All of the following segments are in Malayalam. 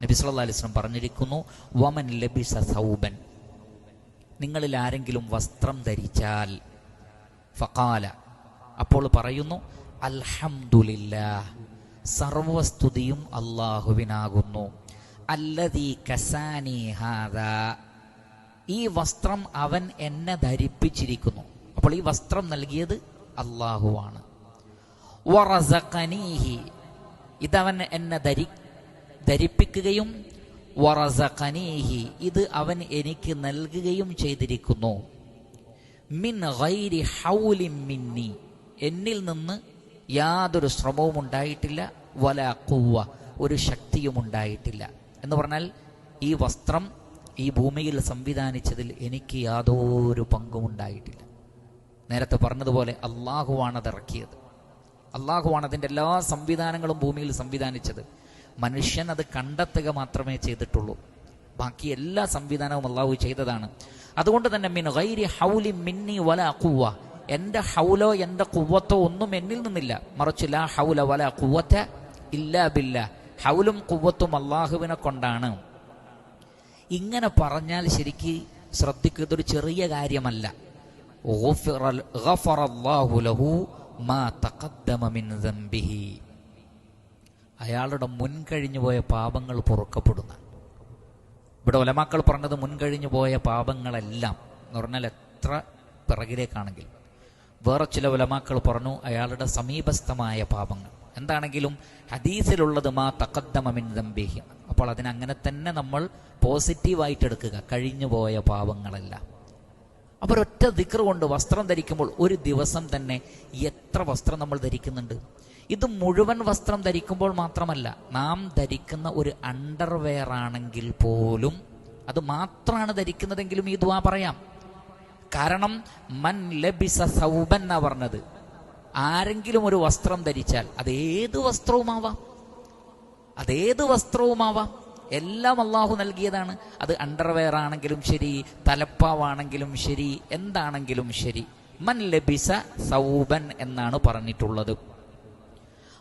നബി സല്ലല്ലാഹു അലൈഹി വസല്ലം പറഞ്ഞിരിക്കുന്നു, വമൻ ലബിസ സൗബൻ, നിങ്ങളിൽ ആരെങ്കിലും വസ്ത്രം ധരിച്ചാൽ, ഫഖാല, അപ്പോൾ പറയുന്നു, അൽഹംദുലില്ലാഹ്, സർവസ്തുതിയും അല്ലാഹുവിനാകുന്നു, അല്ലദീ കസാനി ഹാദാ, ഈ വസ്ത്രം അവൻ എന്നെ ധരിപ്പിച്ചിരിക്കുന്നു. അപ്പോൾ ഈ വസ്ത്രം നൽകിയത് അല്ലാഹുവാണ്. വറസഖനീഹി, ഇതവൻ എന്നെ ധരിപ്പിക്കുകയും, വറസഖനീഹി, ഇത് അവൻ എനിക്ക് നൽകുകയും ചെയ്തിരിക്കുന്നു. മിൻ ഗൈരി ഹൗലിൻ മിന്നി, എന്നിൽ നിന്ന് യാതൊരു ശ്രമവും ഉണ്ടായിട്ടില്ല, വലാ ഖുവ്വ, ഒരു ശക്തിയും ഉണ്ടായിട്ടില്ല. എന്ന് പറഞ്ഞാൽ ഈ വസ്ത്രം ഈ ഭൂമിയിൽ സംവിധാനിച്ചതിൽ എനിക്ക് യാതൊരു പങ്കും ഉണ്ടായിട്ടില്ല. നേരത്തെ പറഞ്ഞതുപോലെ അള്ളാഹുവാണ് അത് ഇറക്കിയത്, അള്ളാഹുവാണ് അതിൻ്റെ എല്ലാ സംവിധാനങ്ങളും ഭൂമിയിൽ സംവിധാനിച്ചത്. മനുഷ്യൻ അത് കണ്ടെത്തുക മാത്രമേ ചെയ്തിട്ടുള്ളൂ, ബാക്കി എല്ലാ സംവിധാനവും അള്ളാഹു ചെയ്തതാണ്. അതുകൊണ്ട് തന്നെ മിൻ ഗൈരി ഹൗലി മിന്നി വലാ ഖുവ്വ, എൻ്റെ ഹൗലോ എൻ്റെ ഖുവ്വത്തോ ഒന്നും എന്നിൽ നിന്നില്ല, മറിച്ച് ലാ ഹൗല വലാ ഖുവ്വത ഇല്ലാ ബില്ലാഹ്, ഹൗലും ഖുവ്വത്തും അള്ളാഹുവിനെ കൊണ്ടാണ്. ഇങ്ങനെ പറഞ്ഞാൽ ശരിക്ക് ശ്രദ്ധിക്കുക, ഇതൊരു ചെറിയ കാര്യമല്ല. ഗഫറല്ലാഹു ലഹു മാ തഖദ്ദമ മിൻ ദംബിഹി, അയാളുടെ മുൻകഴിഞ്ഞു പോയ പാപങ്ങൾ പൊറുക്കപ്പെടുന്ന. ഇവിടെ ഉലമാക്കൾ പറഞ്ഞത് മുൻകഴിഞ്ഞു പോയ പാപങ്ങളെല്ലാം എന്ന് പറഞ്ഞാൽ എത്ര പിറകിലേക്കാണെങ്കിൽ. വേറെ ചില ഉലമാക്കൾ പറഞ്ഞു അയാളുടെ സമീപസ്ഥമായ പാപങ്ങൾ. എന്താണെങ്കിലും ഹദീസിലുള്ളത് മാ തഖദ്ദമ മിൻ ദംബിഹി. അപ്പോൾ അതിനങ്ങനെ തന്നെ നമ്മൾ പോസിറ്റീവായിട്ട് എടുക്കുക, കഴിഞ്ഞു പോയ പാപങ്ങളെല്ലാം. അപ്പോൾ ഒറ്റ ദിക്ർ കൊണ്ട് വസ്ത്രം ധരിക്കുമ്പോൾ ഒരു ദിവസം തന്നെ എത്ര വസ്ത്രം നമ്മൾ ധരിക്കുന്നുണ്ട്. ഇത് മുഴുവൻ വസ്ത്രം ധരിക്കുമ്പോൾ മാത്രമല്ല, നാം ധരിക്കുന്ന ഒരു അണ്ടർവെയർ ആണെങ്കിൽ പോലും, അത് മാത്രമാണ് ധരിക്കുന്നതെങ്കിലും ഈ ദുആ പറയാം. കാരണം മൻ ലബിസ സൗബൻ എന്നാ പറഞ്ഞത്. ആരെങ്കിലും ഒരു വസ്ത്രം ധരിച്ചാൽ അതേത് വസ്ത്രവുമാവാം, അതേത് വസ്ത്രവുമാവാം, എല്ലാം അള്ളാഹു നൽകിയതാണ്. അത് അണ്ടർവെയർ ആണെങ്കിലും ശരി, തലപ്പാവാണെങ്കിലും ശരി, എന്താണെങ്കിലും ശരി, മൻ ലബിസ സൗബൻ എന്നാണ് പറഞ്ഞിട്ടുള്ളത്.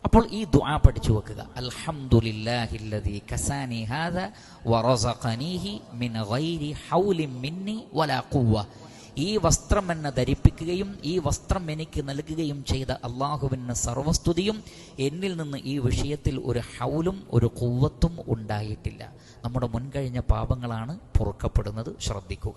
അപ്പോൾ ഈ ദുആ പഠിച്ചു വെക്കുക. അൽഹംദുലില്ലാഹില്ലദീ കസാനി ഹാദാ വറസഖനീഹി മിൻ ഗൈരി ഹൗലിൻ മിന്നി വലാ ഖുവ്വ, ഈ വസ്ത്രം എന്നെ ധരിപ്പിക്കുകയും ഈ വസ്ത്രം എനിക്ക് നൽകുകയും ചെയ്ത അള്ളാഹുവിന് സർവസ്തുതിയും, എന്നിൽ നിന്ന് ഈ വിഷയത്തിൽ ഒരു ഹൗലും ഒരു ഖുവ്വത്തും ഉണ്ടായിട്ടില്ല. നമ്മുടെ മുൻകഴിഞ്ഞ പാപങ്ങളാണ് പൊറുക്കപ്പെടുന്നത്. ശ്രദ്ധിക്കുക.